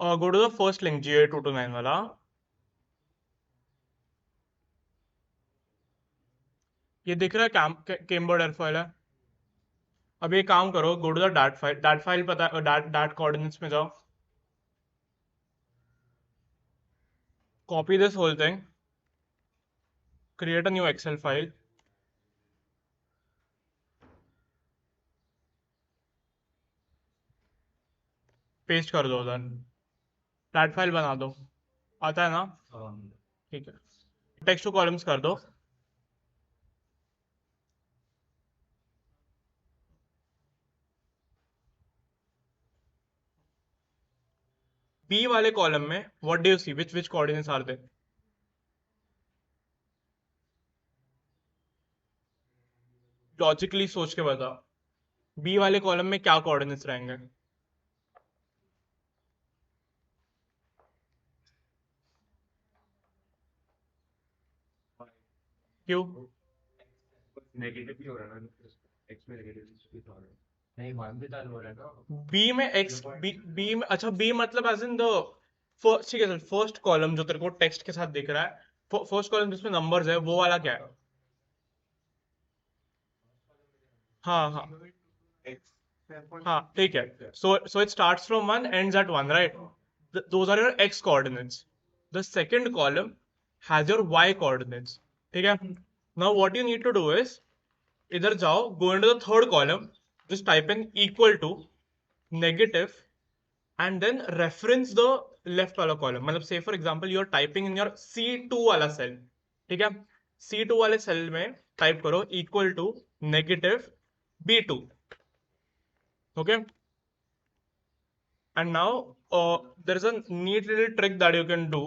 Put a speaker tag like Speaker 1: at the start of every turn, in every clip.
Speaker 1: Go to the first link GA229 वाला. ये दिख रहा है कैम्बर्ड एयरफॉइल है. अब ये काम करो, go to the dat file पता है, डाट कोऑर्डिनेट्स में जाओ. Copy this whole thing, create a new Excel file, paste कर दो उधर, डाट फाइल बना दो. आता है ना? ठीक है. टेक्स्ट टू कॉलम्स कर दो. बी वाले कॉलम में what do you see, which which coordinates are they? Logically सोच के बताओ, बी वाले कॉलम में क्या कोऑर्डिनेट्स रहेंगे? क्यों?
Speaker 2: नेगेटिव ही हो रहा है ना, एक्स में नेगेटिव नहीं, वन भी चालू हो रहा है ना
Speaker 1: बी में एक्स, बी में, अच्छा बी मतलब एज इन द फर्स्ट. ठीक है सर, फर्स्ट कॉलम जो तेरे को टेक्स्ट के साथ दिख रहा है, फर्स्ट कॉलम जिसमें नंबर्स है, वो वाला क्या है? हाँ हाँ हाँ, ठीक है. So it starts from one, ends at one, right? Those are your x coordinates. The second column has your y coordinates. ठीक है. Now what you need to do is, इधर जाओ, go into the third column, just type in equal to negative and then reference the left वाला column. मतलब say for example you are typing in your C2 वाला cell. ठीक है. C2 वाले cell में type करो equal to negative B2. Okay. And now there is a neat little trick that you can do,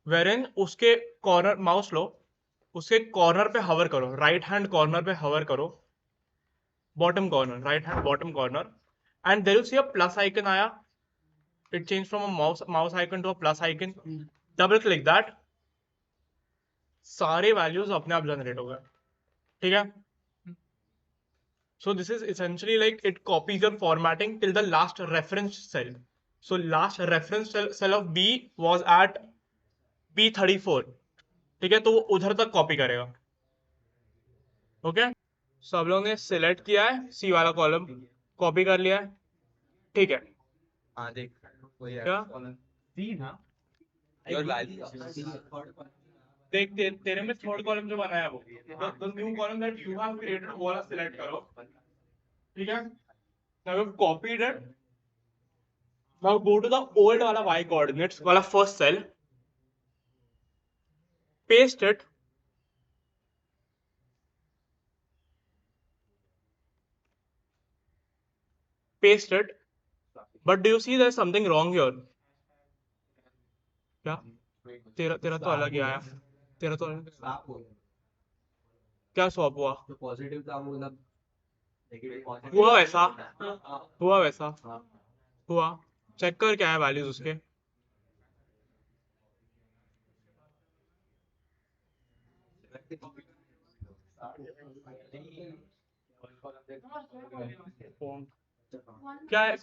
Speaker 1: where in उसके corner mouse लो, उसके corner पे hover करो, राइट हैंड कॉर्नर पे हवर करो, bottom corner, right hand bottom corner, and there you see a plus icon आया. It changed from a mouse icon to a plus icon. Double click that. सारे values अपने आप generate हो गए. ठीक है. So this is essentially like it copies your formatting till the last reference cell. So last reference cell of B was at B34. ठीक है, तो वो उधर तक कॉपी करेगा. ओके. सब लोग ने सिलेक्ट किया है सी वाला कॉलम, कॉपी कर लिया है. ठीक है.
Speaker 2: हाँ देख
Speaker 1: क्या
Speaker 2: सी ना योर वैल्यू
Speaker 1: देख, तेरे में थर्ड कॉलम जो बनाया है, वो the new column that you have created वो वाला सिलेक्ट करो. ठीक है. Now you copied it. Now go to the old वाला y कोऑर्डिनेट्स वाला first cell, paste it, paste it. But do you see there something wrong here? क्या? तेरा तेरा तो अलग ही आया. तेरा तो क्या स्वैप हुआ?
Speaker 2: पॉजिटिव था वो मतलब नेगेटिव
Speaker 1: हुआ वैसा, हुआ वैसा, हुआ. चेक कर क्या है वैल्यूज उसके. क्या है?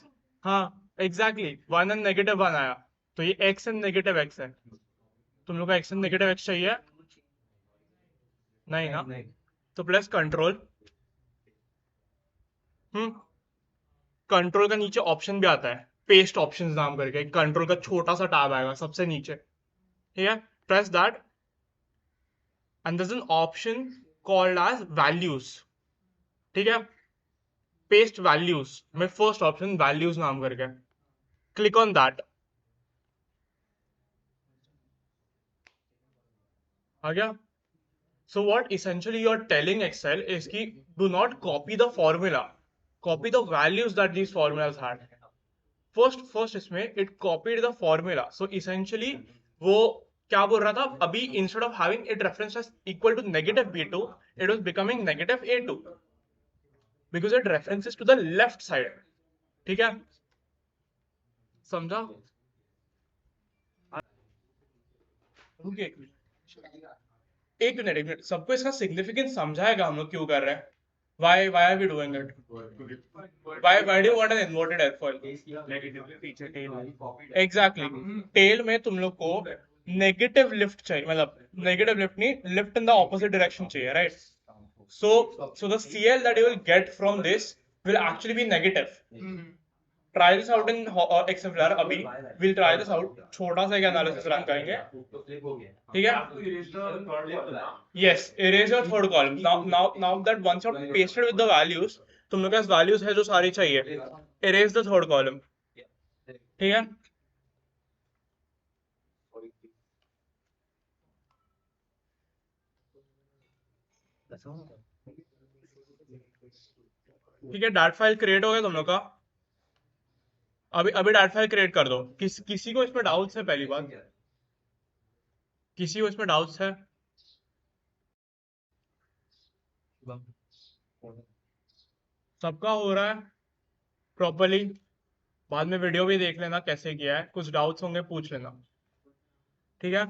Speaker 1: हाँ, exactly, one and negative one आया. तो ये एक्स एंड नेगेटिव एक्स है. तुम लोग को एक्स एंड नेगेटिव एक्स चाहिए? नहीं ना? तो प्लस कंट्रोल. कंट्रोल का नीचे ऑप्शन भी आता है, पेस्ट ऑप्शंस नाम करके, कंट्रोल का छोटा सा टैब आएगा सबसे नीचे. ठीक है. Press that, and there is an option called as values. ठीक है. पेस्ट वैल्यूज में फर्स्ट ऑप्शन वैल्यूज नाम करके, क्लिक ऑन दैट. आ गया. So what essentially you're telling Excel is कि do not copy the formula, copy the values that these formulas had. First इसमें it copied the formula. So essentially वो क्या बोल रहा था अभी, instead of having it referenced as equal to negative B2, it was becoming negative A2 because it references to the left side. ठीक है. समझा? रुकिए एक मिनट, एक मिनट, सबको इसका सिग्निफिकेंस समझाएगा हम लोग क्यों कर रहे हैं. Why are we doing it? Why do you want an inverted airfoil?
Speaker 2: Negatively feature tail.
Speaker 1: Exactly. Tail में तुम लोग को नेगेटिव लिफ्ट चाहिए, मतलब नेगेटिव लिफ्ट नहीं, lift in the opposite direction चाहिए, right? So the CL that you will get from this will actually be negative. Try this out in XMLR अभी. We'll try this out. छोटा सा एक analysis run करेंगे, ठीक है? Yes, erase your third column. Now that once you're pasted with the values, तुम लोग के पास values है जो सारी चाहिए. Erase the third column. ठीक है? ठीक है, डाट फाइल क्रिएट हो गया तुम लोग का. अभी डाट फाइल क्रिएट कर दो. किसी को इसमें डाउट्स है? पहली बात, किसी को इसमें डाउट्स है? सबका हो रहा है प्रॉपरली? बाद में वीडियो भी देख लेना कैसे किया है, कुछ डाउट्स होंगे पूछ लेना, ठीक है?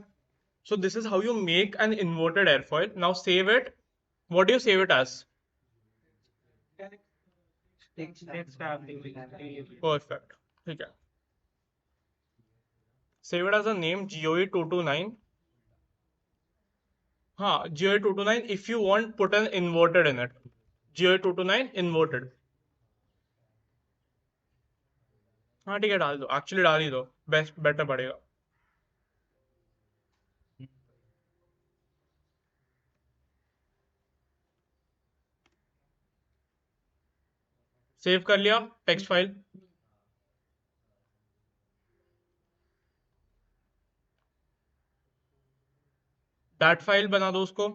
Speaker 1: So this is how you make an inverted airfoil. Now save it. What do you save it as? Perfect. ठीक है. Save it as a name GOE229. हाँ, GOE229. If you want, put an inverted in it. GOE229 inverted. हाँ ठीक है, डाल दो. Actually डाल ही दो, बेस्ट बेटर पड़ेगा. सेव कर लिया टेक्स्ट फाइल. डाट फाइल बना दो उसको.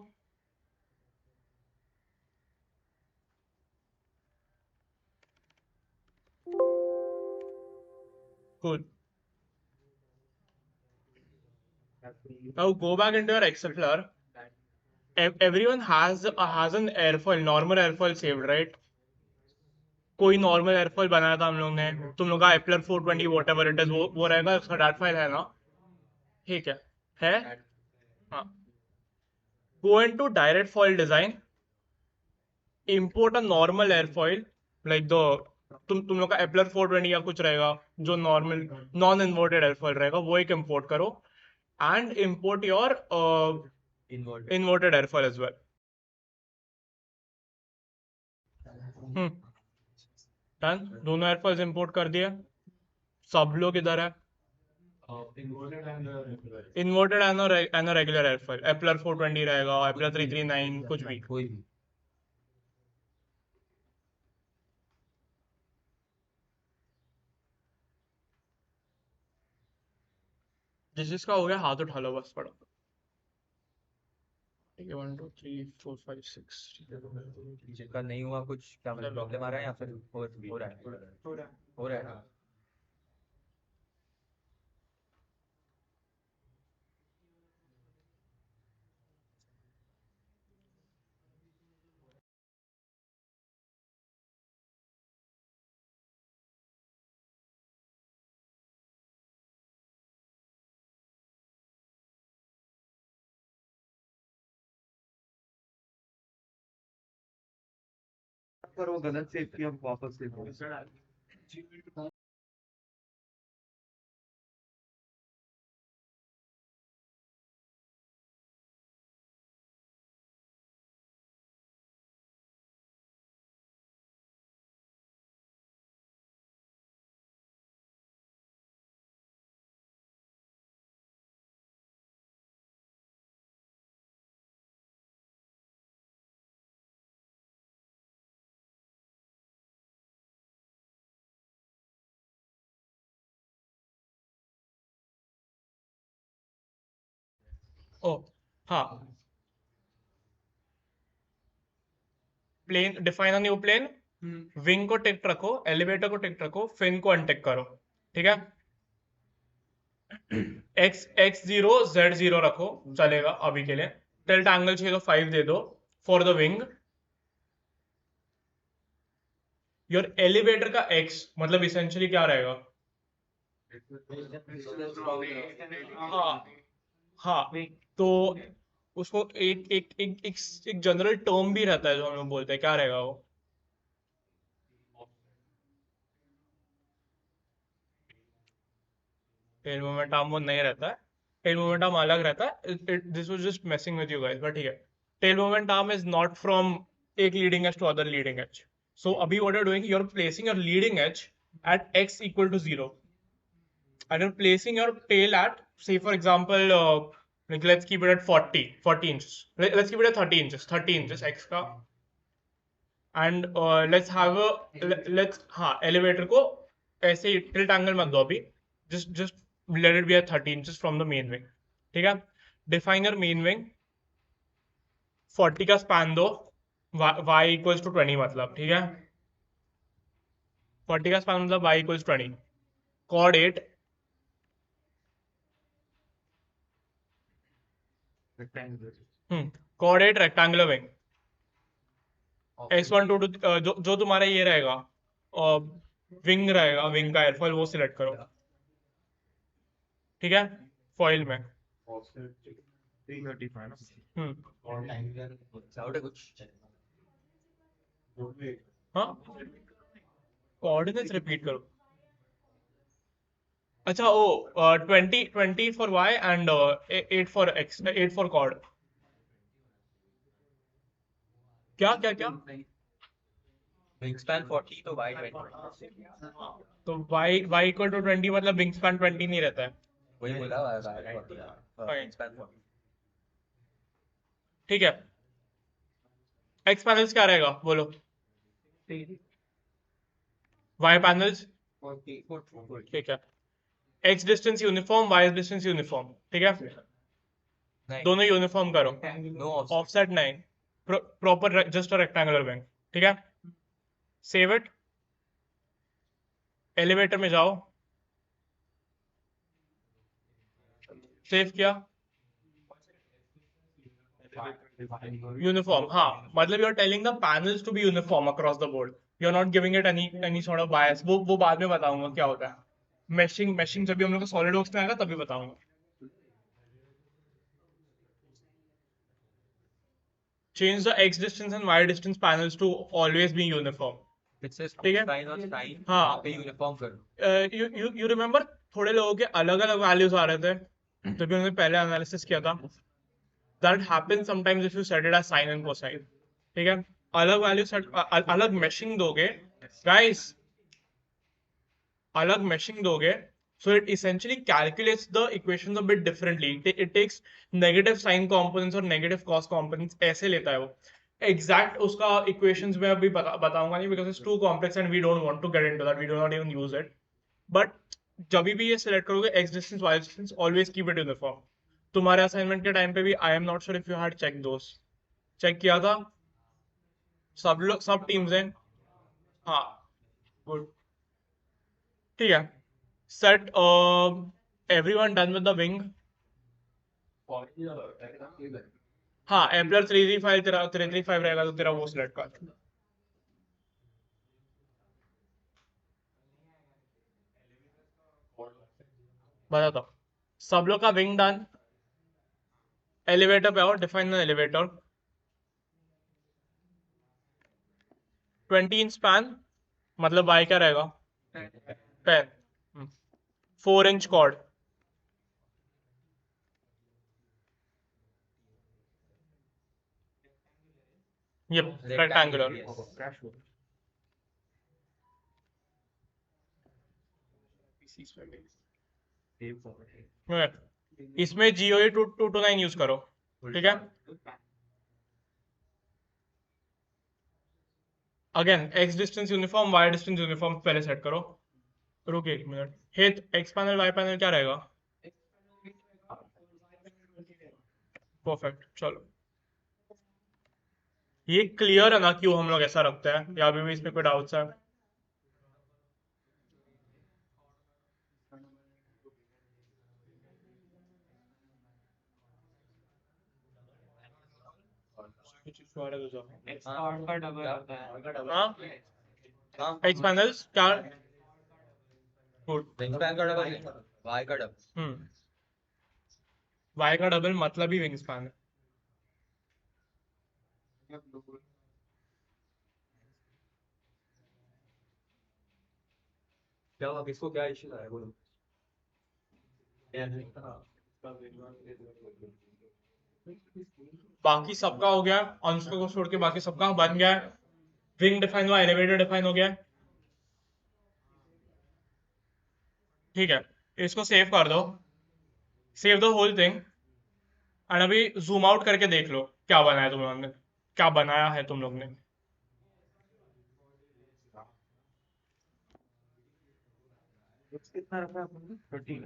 Speaker 1: Cool. Now go back into your XMLR. Everyone has an airfoil, normal airfoil saved, right? कोई नॉर्मल एयरफॉइल बनाया था हम लोग ने, तुम लोग का एप्लर 420 whatever it is, वो रहेगा, उसका डाट फाइल है ना? ठीक है? हाँ. Go into direct foil design, import a normal airfoil like the तुम लोग का एप्लर 420 या कुछ रहेगा जो नॉर्मल नॉन इन्वर्टेड एयरफॉइल रहेगा, वो एक इंपोर्ट करो and import your inverted airfoil as well. Done. दोनों एयरफॉइल्स इंपोर्ट कर दिए. सब लोग इधर है. Inverted and regular airfoil, Eppler 420 रहेगा, एप्लर 339, कुछ भी. जिसका हो गया हाथ उठा लो बस, पड़ो. ठीक है, 1 2 3 4 5 6.
Speaker 2: जिनका नहीं हुआ कुछ, क्या मतलब प्रॉब्लम आ रहा है या फिर हो रहा है? हो रहा है. पर वो गलत सेव किया, वापस से.
Speaker 1: ओ हाँ, plane define a new plane. Wing को टिक रखो, एलिवेटर को टिक रखो, फिन को अनटिक करो, ठीक है? x0 z0 रखो, चलेगा अभी के लिए. टिल्ट एंगल चाहिए तो 5 दे दो for the wing. Your elevator का x मतलब इसेंशियली क्या रहेगा? हाँ हाँ, तो उसको एक जनरल टर्म भी रहता है जो हम लोग बोलते हैं, क्या रहेगा वो? टेल मोमेंट आर्म वो नहीं रहता है, टेल मोमेंट आर्म अलग रहता है। This was just messing with you guys, but ठीक है। Tail moment arm is not from एक leading edge to other leading edge. So अभी what are doing, you are placing your leading edge at x equal to 0, and you're placing your tail at, say for example, like let's keep it at 40 inches. Let's keep it at 30 inches, 30 inches x का, and let's have a let's हाँ elevator को ऐसे tilt angle मत दो अभी, just let it be at 30 inches from the main wing, ठीक है? Define your main wing, 40 का span दो, y equals to 20 मतलब, ठीक है? 40 का span मतलब y equals to 20, chord 8,
Speaker 2: rectangular
Speaker 1: chord 8 rectangular wing,
Speaker 2: of
Speaker 1: S1 2 जो तुम्हारा ये रहेगा, विंग रहेगा, विंग का एयरफॉइल वो सिलेक्ट करो, ठीक है? फॉइल में
Speaker 2: 335 ना
Speaker 1: हाँ, कोऑर्डिनेट्स रिपीट करो। अच्छा, ओ 20 for Y and 8 for X, 8 for chord. क्या क्या क्या?
Speaker 3: विंगस्पैन 40 तो वाई 20।
Speaker 1: तो y इक्वल टू 20 मतलब विंग स्पैन 20 नहीं रहता है।
Speaker 3: वही बोला वाई 40। विंगस्पैन 40।
Speaker 1: ठीक है, एक्स पैनल्स क्या रहेगा बोलो? y पैनल्स,
Speaker 2: 40
Speaker 1: ठीक है। X distance uniform, Y distance uniform, ठीक है?
Speaker 3: नहीं,
Speaker 1: दोनों यूनिफॉर्म करो,
Speaker 3: नो ऑफसेट।
Speaker 1: ऑफसेट नहीं, proper just a rectangular wing, ठीक है? सेव इट, एलिवेटर में जाओ, सेव किया, यूनिफॉर्म, हाँ मतलब you are telling the panels to be uniform across the board, you are not giving it any sort of bias. वो बाद में बताऊंगा क्या होता है, मैशिंग जब भी हम लोग सॉलिड वर्क्स में आएगा तभी बताऊंगा। Change the x distance and y distance panels to always be uniform.
Speaker 3: It says
Speaker 1: ठीक है?
Speaker 3: साइन और साइन
Speaker 1: हाँ।
Speaker 3: वहां पे यूनिफॉर्म करो।
Speaker 1: you remember थोड़े लोगों के अलग अलग वैल्यूज आ रहे थे जब भी उन्होंने पहले एनालिसिस किया था। That happens sometimes if you set it as sine and cosine, ठीक है? अलग वैल्यू सेट, अलग मैशिंग दोगे गाइस, अलग मैशिंग दोगे, so it essentially calculates the equations a bit differently. It takes negative sign components और negative cos components ऐसे लेता है वो। Exact उसका equations में अभी बताऊंगा नहीं, because it's too complex and we don't want to get into that, we do not even use it. But जब भी ये select करोगे x distance y distance, always keep it uniform. तुम्हारे असाइनमेंट के टाइम पे भी I am not sure if you had checked those, check किया था सब लोग, सब टीम्स हैं? हाँ, गुड, ठीक है। Set everyone done with the wing. हाँ, एम्पलर 335 तेरा 335 रहेगा तो तेरा वो सिलेक्ट कर। बता दो, सब लोग का विंग डन। एलिवेटर पे आओ, define the elevator. 20 inch span मतलब वाई क्या रहेगा? 10। 4 इंच कॉर्ड, ये रेक्टेंगुलर। इसमें GOE 229 यूज करो, ठीक है? Again X distance uniform, Y distance uniform पहले सेट करो। रुकिए एक मिनट, हेट एक्स पैनल वाई पैनल क्या रहेगा? परफेक्ट, चलो ये क्लियर है ना क्यों हम लोग ऐसा रखते हैं, या अभी भी इसमें कोई डाउट्स है? हाँ, एक्स पैनल्स क्या? गुड।
Speaker 3: विंगस्पैन का डबल वाई का डबल।
Speaker 1: वाई का डबल मतलब ही विंग स्पैन है।
Speaker 3: क्या हुआ, किसको क्या इश्यू है बोलो।
Speaker 1: बाकी सबका हो गया, अंशुल को छोड़ के बाकी सबका बन गया है। विंग डिफाइन हुआ, एलिवेटर डिफाइन हो गया है। ठीक है, इसको सेव कर दो, save the whole thing. And अभी जूम आउट करके देख लो क्या बनाया तुम लोगों ने, क्या बनाया है तुम लोग ने।
Speaker 2: कितना रखा है आपने? 13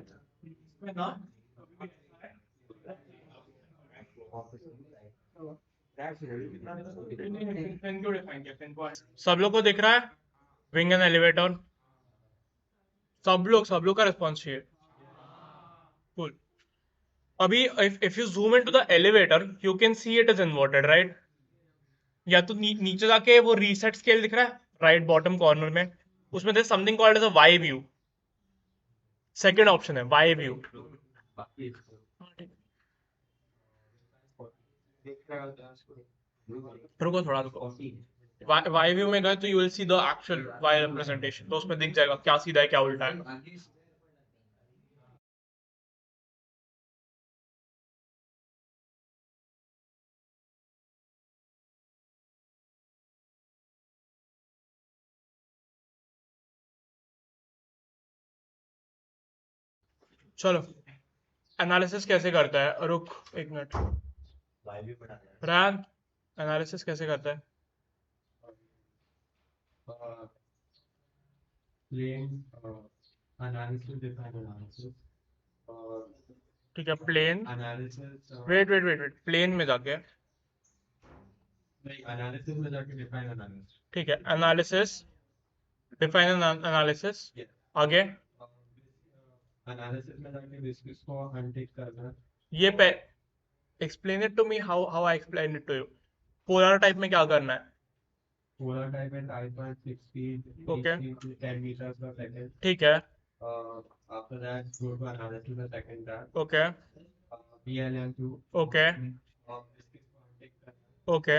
Speaker 1: सब लोग को दिख रहा है विंग एंड एलिवेटर? सब लोग का रिस्पॉन्स चाहिए। Cool. अभी if you zoom into the elevator, you can see it is inverted, right? या तो नीचे जाके वो रीसेट स्केल दिख रहा है राइट बॉटम कॉर्नर में, उसमें there's something called as a Y view. Second option है Y view. रुको थोड़ा रुको, Y view में गए तो you will see the actual Y representation, तो उसमें दिख जाएगा क्या सीधा है क्या उल्टा है। चलो एनालिसिस कैसे करता है, रुक एक मिनट, रैन एनालिसिस कैसे करता है?
Speaker 2: प्लेन एनालिसिस डिफाइन एनालिसिस
Speaker 1: ठीक है, प्लेन,
Speaker 2: एनालिसिस
Speaker 1: वेट प्लेन में जाके,
Speaker 2: नहीं एनालिसिस में जाके डिफाइन एनालिसिस
Speaker 1: ठीक है, एनालिसिस डिफाइन एनालिसिस, आगे
Speaker 2: एनालिसिस में जाके डिस्कस को अनटिक करना।
Speaker 1: ये पे explain it to me, how I explain it to you. Polar type में क्या करना है?
Speaker 2: Polar type and 5.6 speed
Speaker 1: Okay.
Speaker 2: 10 meters per second.
Speaker 1: ठीक है,
Speaker 2: After that, go to analysis the second tab.
Speaker 1: Okay
Speaker 2: PLM2.
Speaker 1: Okay okay,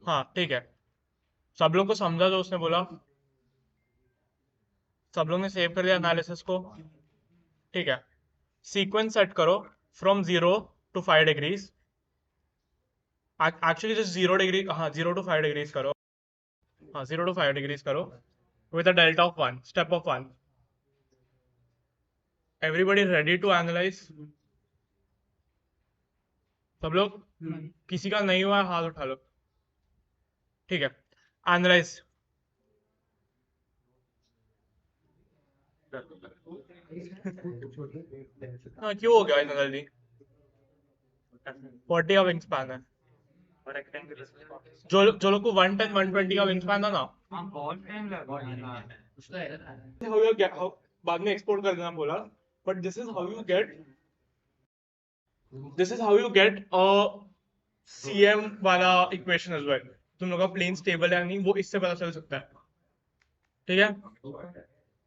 Speaker 1: हाँ ठीक है, सब लोग को समझा जो उसने बोला? सब लोग ने सेव कर दिया एनालिसिस को? ठीक है, सीक्वेंस सेट करो from 0 to 5 degrees, actually just 0 degree, हाँ 0 to 5 डिग्रीज करो, हाँ 0 to 5 डिग्रीज करो with a delta of 1, step of 1. Everybody ready to analyze? सब लोग, किसी का नहीं हुआ है हाथ उठा लो। ठीक है, एनालाइज। हाँ क्यों हो गया इतना जल्दी? 40 का विंग स्पैन है, जो लोग को 110 120 का विंग स्पैन था ना, बाद में एक्सपोर्ट कर देना बोला, but this is how you get a CM वाला इक्वेशन एज वेल। तुम लोग का प्लेन स्टेबल है नहीं, वो इससे पता चल सकता है। ठीक है,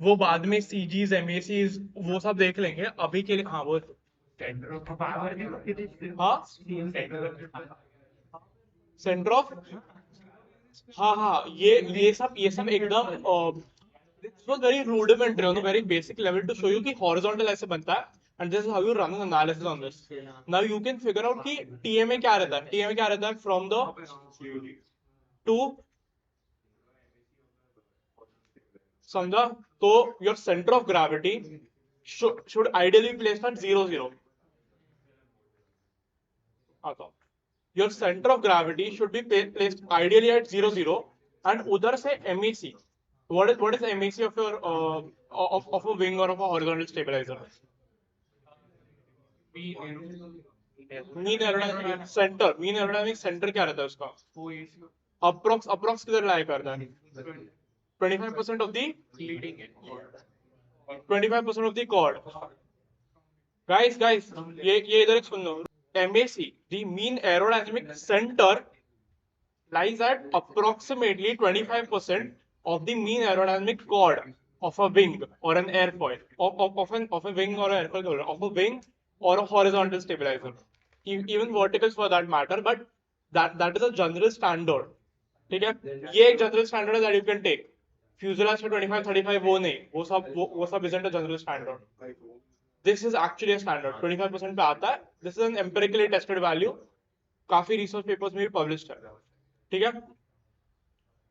Speaker 1: वो बाद में सीजीज एमएसीज वो सब देख लेंगे, अभी के लिए हाँ वो हाँ सेंटर ऑफ, हाँ ये सब एकदम this was very rudimentary on a very basic level to show you कि horizontal ऐसे बनता है, and this is how you run an analysis on this. Now you can figure out कि TMA क्या रहता है, TMA क्या रहता है from the to, समझा? तो your center of gravity should ideally be placed at 0 0. Your center of gravity should be placed ideally at 0 0, and उधर से MEC. What is the MEC of your of a wing or of a horizontal stabilizer? Mean aerodynamic center. Mean aerodynamic center क्या रहता है उसका? Approx किधर lie करता है? 25% of the leading edge. 25% of the chord. Guys, ये इधर सुन लो. MAC, the mean aerodynamic center, lies at approximately 25% of the mean aerodynamic chord of a wing or an airfoil, of a wing or an airfoil, of a wing or a horizontal stabilizer. even verticals for that matter, but that is a general standard. ठीक है, ये एक general standard है that you can take. Fuselage का 25-35 वो नहीं, वो सब isn't a general standard. This is actually a standard. 25% पे आता है. This is an empirically tested value. काफी research papers में भी published है. ठीक है?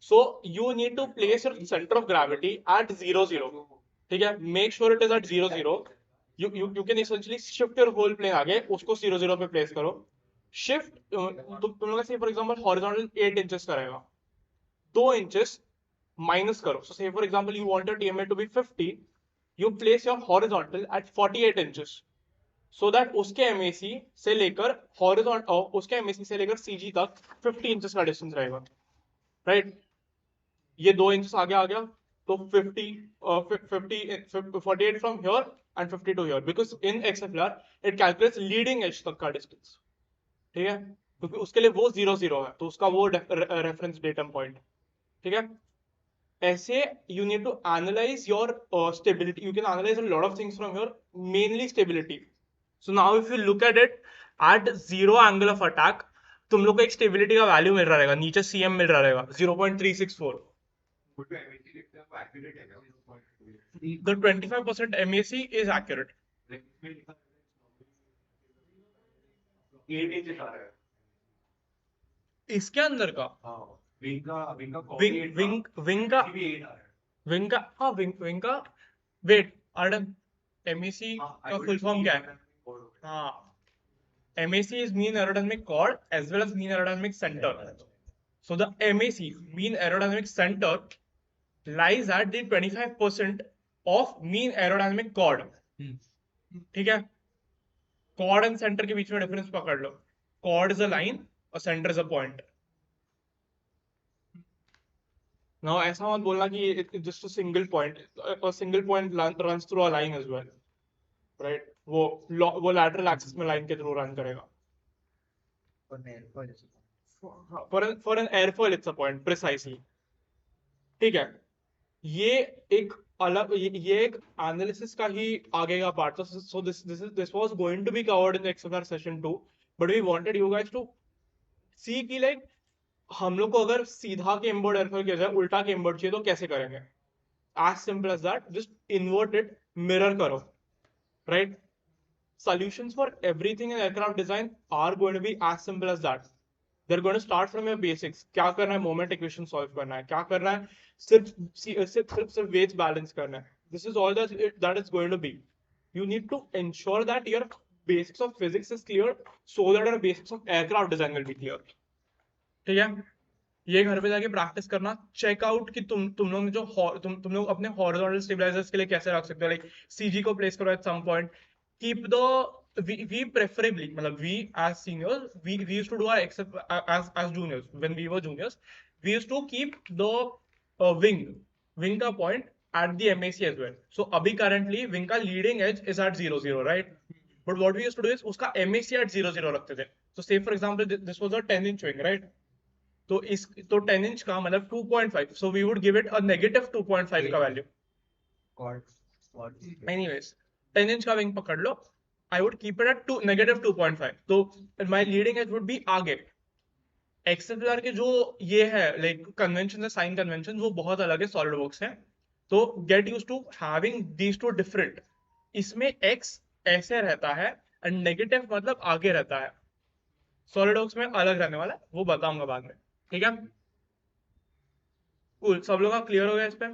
Speaker 1: So you need to place your center of gravity at 0-0. ठीक है? Make sure it is at 0-0. You can essentially shift your whole plane आगे, उसको 0-0 पे place करो. Shift तुम लोग से for example horizontal 8 inches करेगा, 2 inches minus करो. So say for example you want your TMA to be 50, you place your horizontal at 48 inches, so that उसके MAC से लेकर horizontal उसके MAC से लेकर CG तक 50 inches का distance रहेगा, right? ये 2 inches आगे आ गया, तो 48 from here and 50 to here, because in XFLR it calculates leading edge तक का distance. ठीक है, क्योंकि उसके लिए वो 0-0 है, तो उसका वो रेफरेंस डेटम पॉइंट. ठीक है, ऐसे you need to analyze your stability. You can analyze a lot of things from here, mainly stability. So now if you look at it at 0 angle of attack, तुम लोग को एक stability का value मिल रहा रहेगा, नीचे CM मिल रहा रहेगा 0.364. The 25% MAC is accurate.
Speaker 2: 8 inches आ रहा है.
Speaker 1: इसके अंदर का
Speaker 2: विंग का
Speaker 1: विंग का
Speaker 2: भी 8 आ रहा है.
Speaker 1: विंग का वेट MAC का फुल फॉर्म क्या है? हाँ, MAC is mean aerodynamic chord as well as mean aerodynamic center. So the MAC, mean aerodynamic center, lies at the 25% of mean aerodynamic chord. ठीक है, chord and center के बीच में difference पकड़ लो. Chord is a line और center is a point. Now ऐसा मत बोलना कि it's just a single point. A single point runs through a line as well, right? वो lateral axis में line के through run करेगा. For an airfoil it's a point precisely. ठीक है, ये एक अलग ये एक एनालिसिस का ही आगे का पार्ट था. So this was going to be covered in the XFLR session 2, but we wanted you guys to see कि like हम लोग को अगर सीधा cambered airfoil किया जाए, उल्टा cambered चाहिए तो कैसे करेंगे? As simple as that. Just invert it, mirror करो, right? Solutions for everything in aircraft design are going to be as simple as that. They're going to start from your basics. क्या करना है? Moment equation solve करना है. क्या करना है? सिर्फ weights balance करना है. This is all that is going to be. You need to ensure that your basics of physics is clear, so that your basics of aircraft design will be clear. ठीक है, ये घर पे जाके practice करना. Checkout कि तुम लोग जो तुम लोग अपने हॉरिजॉन्टल स्टेबलाइजर्स के लिए कैसे रख सकते हो. लाइक CG को प्लेस करो at some point. Keep the we preferably, मतलब we as seniors, we used to do our except as juniors. When we were juniors, we used to keep the wing का point at the MAC as well. So अभी currently wing का leading edge is at 0-0, right? But what we used to do is उसका MAC at 0-0 रखते थे. So say for example this was a 10-inch wing, right? तो 10 inch का मतलब 2.5. So we would give it a negative 2.5 का value. Anyways, 10 inch का wing पकड़ लो, I would keep it at negative 2.5. तो my leading edge would be आगे. XFLR के जो ये है like conventions है, sign conventions, वो बहुत अलग है SolidWorks है. तो get used to having these two different. इसमें X ऐसे रहता है and negative मतलब आगे रहता है. SolidWorks में अलग रहने वाला है, वो बताऊंगा बाद में. ठीक है, cool. सब लोग का क्लियर हो गया इस पे?